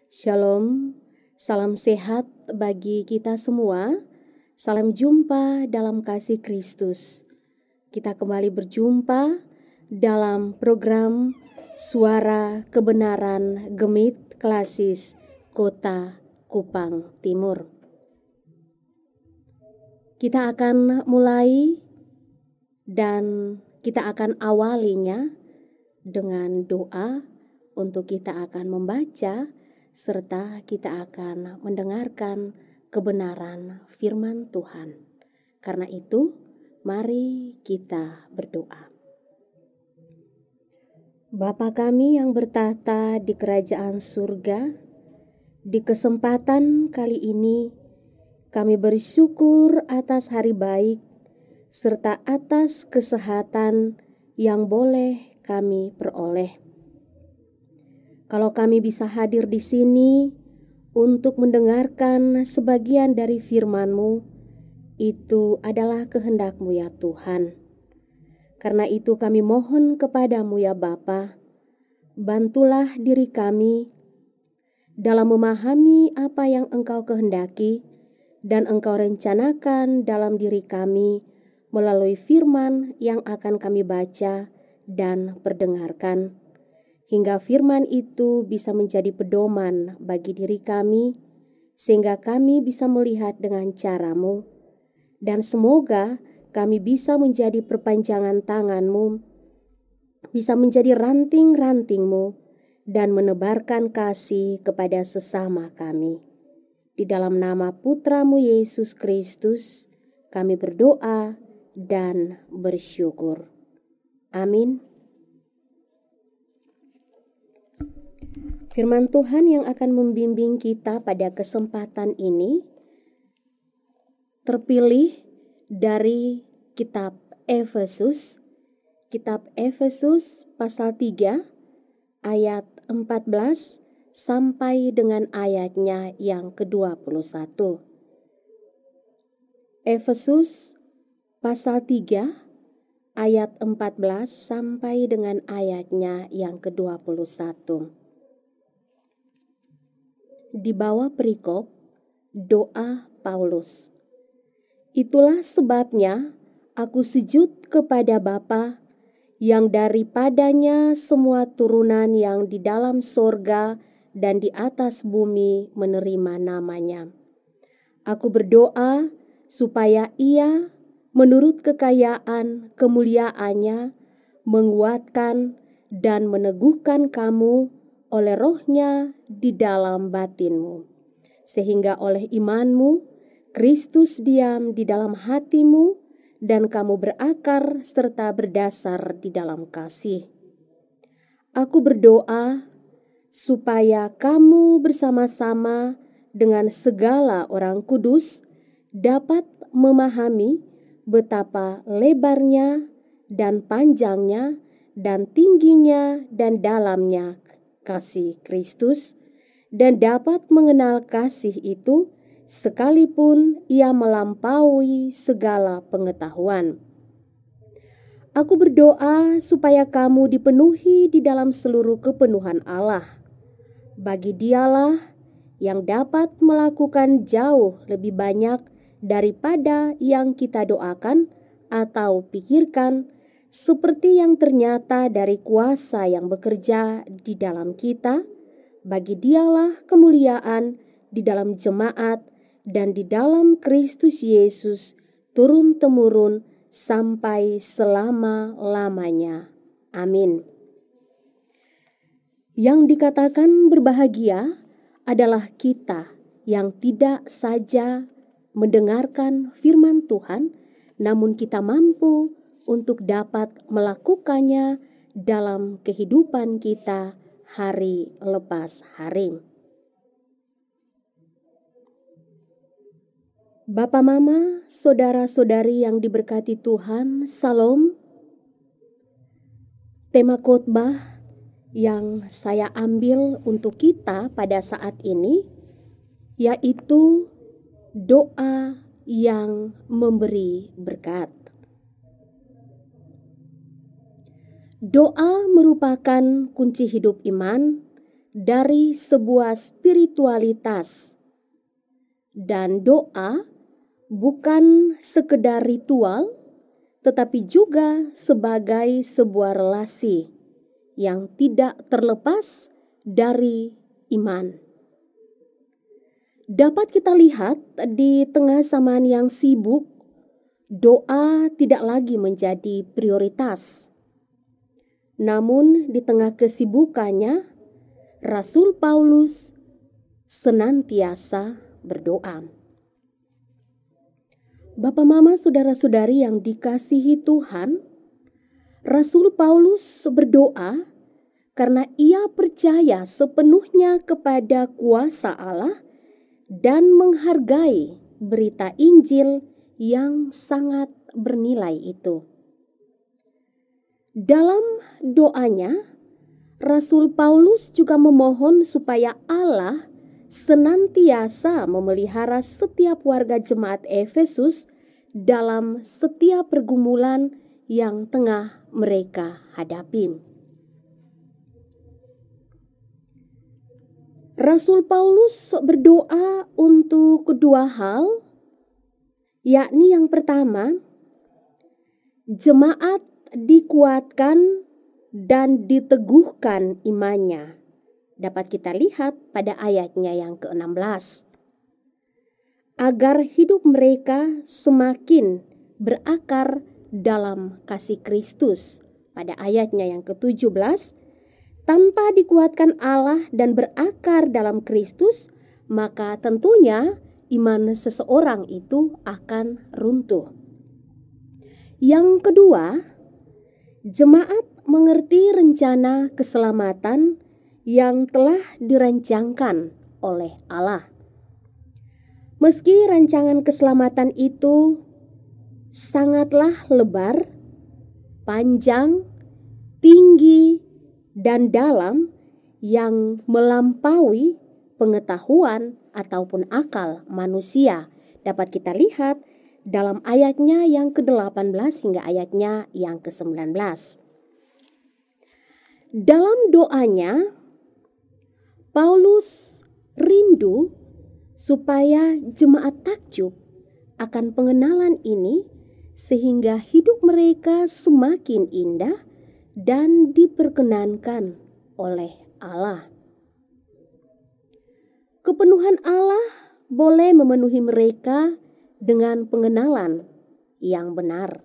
Shalom, salam sehat bagi kita semua. Salam jumpa dalam kasih Kristus. Kita kembali berjumpa dalam program Suara Kebenaran Gemit Klasis Kota Kupang Timur. Kita akan mulai dan kita akan awalinya dengan doa untuk kita akan membaca serta kita akan mendengarkan kebenaran firman Tuhan. Karena itu, mari kita berdoa. Bapa kami yang bertahta di kerajaan surga, di kesempatan kali ini kami bersyukur atas hari baik serta atas kesehatan yang boleh kami peroleh. Kalau kami bisa hadir di sini untuk mendengarkan sebagian dari firman-Mu, itu adalah kehendak-Mu ya Tuhan. Karena itu kami mohon kepadamu ya Bapa, bantulah diri kami dalam memahami apa yang Engkau kehendaki dan Engkau rencanakan dalam diri kami melalui firman yang akan kami baca dan perdengarkan. Hingga firman itu bisa menjadi pedoman bagi diri kami, sehingga kami bisa melihat dengan cara-Mu, dan semoga kami bisa menjadi perpanjangan tangan-Mu, bisa menjadi ranting-ranting-Mu, dan menebarkan kasih kepada sesama kami. Di dalam nama Putra-Mu Yesus Kristus, kami berdoa dan bersyukur. Amin. Firman Tuhan yang akan membimbing kita pada kesempatan ini terpilih dari kitab Efesus pasal 3 ayat 14 sampai dengan ayatnya yang ke-21. Efesus pasal 3 ayat 14 sampai dengan ayatnya yang ke-21. Di bawah perikop doa Paulus. Itulah sebabnya aku sujud kepada Bapa yang daripadanya semua turunan yang di dalam sorga dan di atas bumi menerima namanya. Aku berdoa supaya Ia menurut kekayaan kemuliaannya menguatkan dan meneguhkan kamu oleh rohnya di dalam batinmu, sehingga oleh imanmu Kristus diam di dalam hatimu dan kamu berakar serta berdasar di dalam kasih. Aku berdoa supaya kamu bersama-sama dengan segala orang kudus dapat memahami betapa lebarnya dan panjangnya dan tingginya dan dalamnya kasih Kristus, dan dapat mengenal kasih itu sekalipun ia melampaui segala pengetahuan. Aku berdoa supaya kamu dipenuhi di dalam seluruh kepenuhan Allah. Bagi Dialah yang dapat melakukan jauh lebih banyak daripada yang kita doakan atau pikirkan, seperti yang ternyata dari kuasa yang bekerja di dalam kita. Bagi Dialah kemuliaan di dalam jemaat dan di dalam Kristus Yesus turun-temurun sampai selama-lamanya. Amin. Yang dikatakan berbahagia adalah kita yang tidak saja mendengarkan firman Tuhan, namun kita mampu untuk dapat melakukannya dalam kehidupan kita hari lepas hari. Bapak, Mama, saudara-saudari yang diberkati Tuhan, Salam. Tema khotbah yang saya ambil untuk kita pada saat ini yaitu doa yang memberi berkat. Doa merupakan kunci hidup iman dari sebuah spiritualitas. Dan doa bukan sekedar ritual, tetapi juga sebagai sebuah relasi yang tidak terlepas dari iman. Dapat kita lihat di tengah zaman yang sibuk, doa tidak lagi menjadi prioritas. Namun di tengah kesibukannya, Rasul Paulus senantiasa berdoa. Bapak, Mama, saudara-saudari yang dikasihi Tuhan, Rasul Paulus berdoa karena ia percaya sepenuhnya kepada kuasa Allah dan menghargai berita Injil yang sangat bernilai itu. Dalam doanya, Rasul Paulus juga memohon supaya Allah senantiasa memelihara setiap warga jemaat Efesus dalam setiap pergumulan yang tengah mereka hadapi. Rasul Paulus berdoa untuk kedua hal, yakni yang pertama, jemaat dikuatkan dan diteguhkan imannya. Dapat kita lihat pada ayatnya yang ke-16. Agar hidup mereka semakin berakar dalam kasih Kristus. Pada ayatnya yang ke-17, tanpa dikuatkan Allah dan berakar dalam Kristus, maka tentunya iman seseorang itu akan runtuh. Yang kedua, jemaat mengerti rencana keselamatan yang telah dirancangkan oleh Allah. Meski rancangan keselamatan itu sangatlah lebar, panjang, tinggi, dan dalam yang melampaui pengetahuan ataupun akal manusia, dapat kita lihat dalam ayatnya yang ke-18 hingga ayatnya yang ke-19. Dalam doanya, Paulus rindu supaya jemaat takjub akan pengenalan ini sehingga hidup mereka semakin indah dan diperkenankan oleh Allah. Kepenuhan Allah boleh memenuhi mereka dengan pengenalan yang benar.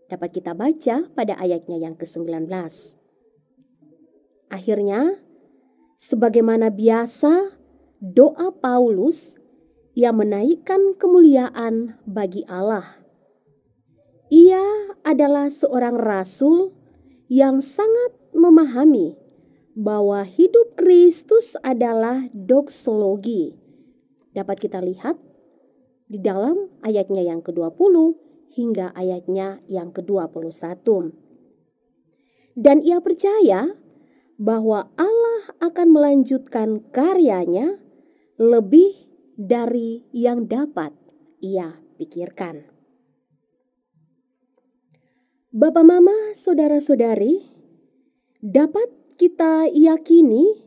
Dapat kita baca pada ayatnya yang ke-19. Akhirnya, sebagaimana biasa, doa Paulus, ia menaikkan kemuliaan bagi Allah. Ia adalah seorang rasul yang sangat memahami bahwa hidup Kristus adalah doksologi. Dapat kita lihat di dalam ayatnya yang ke-20 hingga ayatnya yang ke-21. Dan ia percaya bahwa Allah akan melanjutkan karyanya lebih dari yang dapat ia pikirkan. Bapak, Mama, saudara-saudari, dapat kita yakini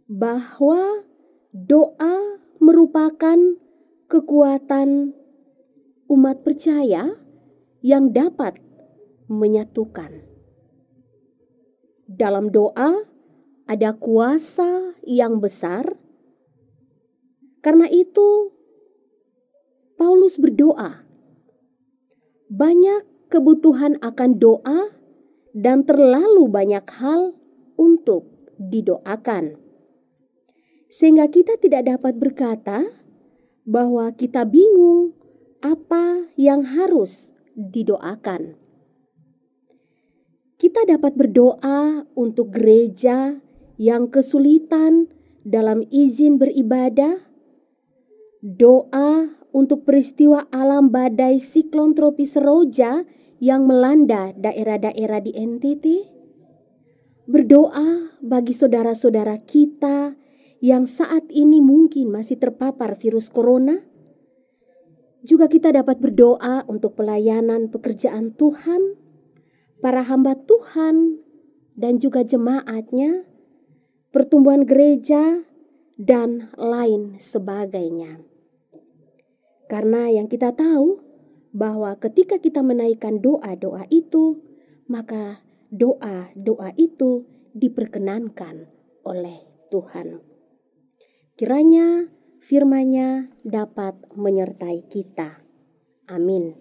bahwa doa merupakan kekuatan umat percaya yang dapat menyatukan. Dalam doa ada kuasa yang besar. Karena itu Paulus berdoa. Banyak kebutuhan akan doa dan terlalu banyak hal untuk didoakan. Sehingga kita tidak dapat berkata bahwa kita bingung apa yang harus didoakan. Kita dapat berdoa untuk gereja yang kesulitan dalam izin beribadah, doa untuk peristiwa alam badai siklon tropis Seroja yang melanda daerah-daerah di NTT, berdoa bagi saudara-saudara kita yang saat ini mungkin masih terpapar virus corona. Juga kita dapat berdoa untuk pelayanan pekerjaan Tuhan, para hamba Tuhan, dan juga jemaatnya, pertumbuhan gereja, dan lain sebagainya. Karena yang kita tahu bahwa ketika kita menaikkan doa-doa itu, maka doa-doa itu diperkenankan oleh Tuhan. Kiranya firman-Nya dapat menyertai kita. Amin.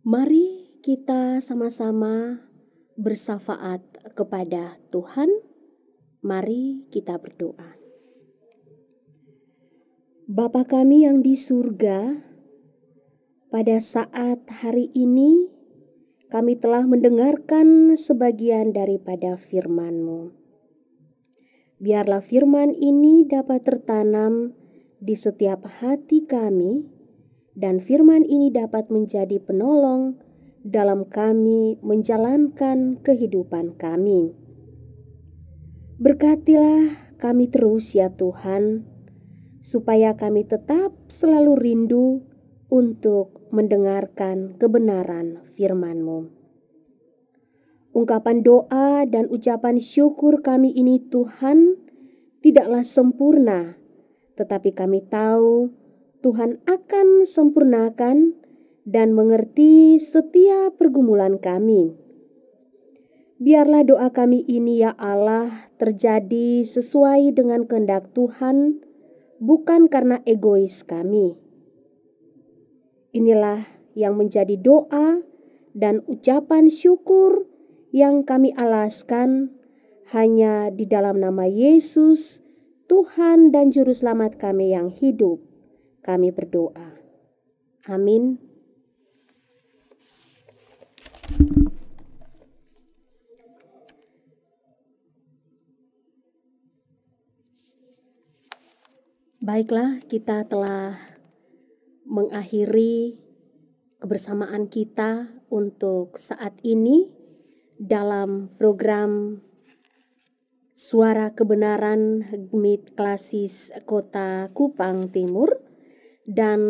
Mari kita sama-sama bersafaat kepada Tuhan. Mari kita berdoa. Bapa kami yang di surga, pada saat hari ini kami telah mendengarkan sebagian daripada firman-Mu. Biarlah firman ini dapat tertanam di setiap hati kami, dan firman ini dapat menjadi penolong dalam kami menjalankan kehidupan kami. Berkatilah kami terus ya Tuhan, supaya kami tetap selalu rindu untuk mendengarkan kebenaran firman-Mu. Ungkapan doa dan ucapan syukur kami ini Tuhan tidaklah sempurna, tetapi kami tahu Tuhan akan sempurnakan dan mengerti setiap pergumulan kami. Biarlah doa kami ini ya Allah terjadi sesuai dengan kehendak Tuhan, bukan karena egois kami. Inilah yang menjadi doa dan ucapan syukur yang kami alaskan hanya di dalam nama Yesus, Tuhan dan Juru Selamat kami yang hidup. Kami berdoa. Amin. Baiklah, kita telah mengakhiri kebersamaan kita untuk saat ini dalam program Suara Kebenaran Gemit Klasis Kota Kupang Timur. Dan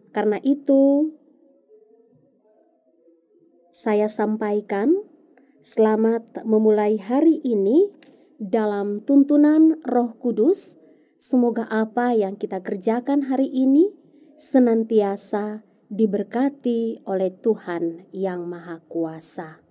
karena itu saya sampaikan selamat memulai hari ini dalam tuntunan Roh Kudus. Semoga apa yang kita kerjakan hari ini senantiasa diberkati oleh Tuhan yang Maha Kuasa.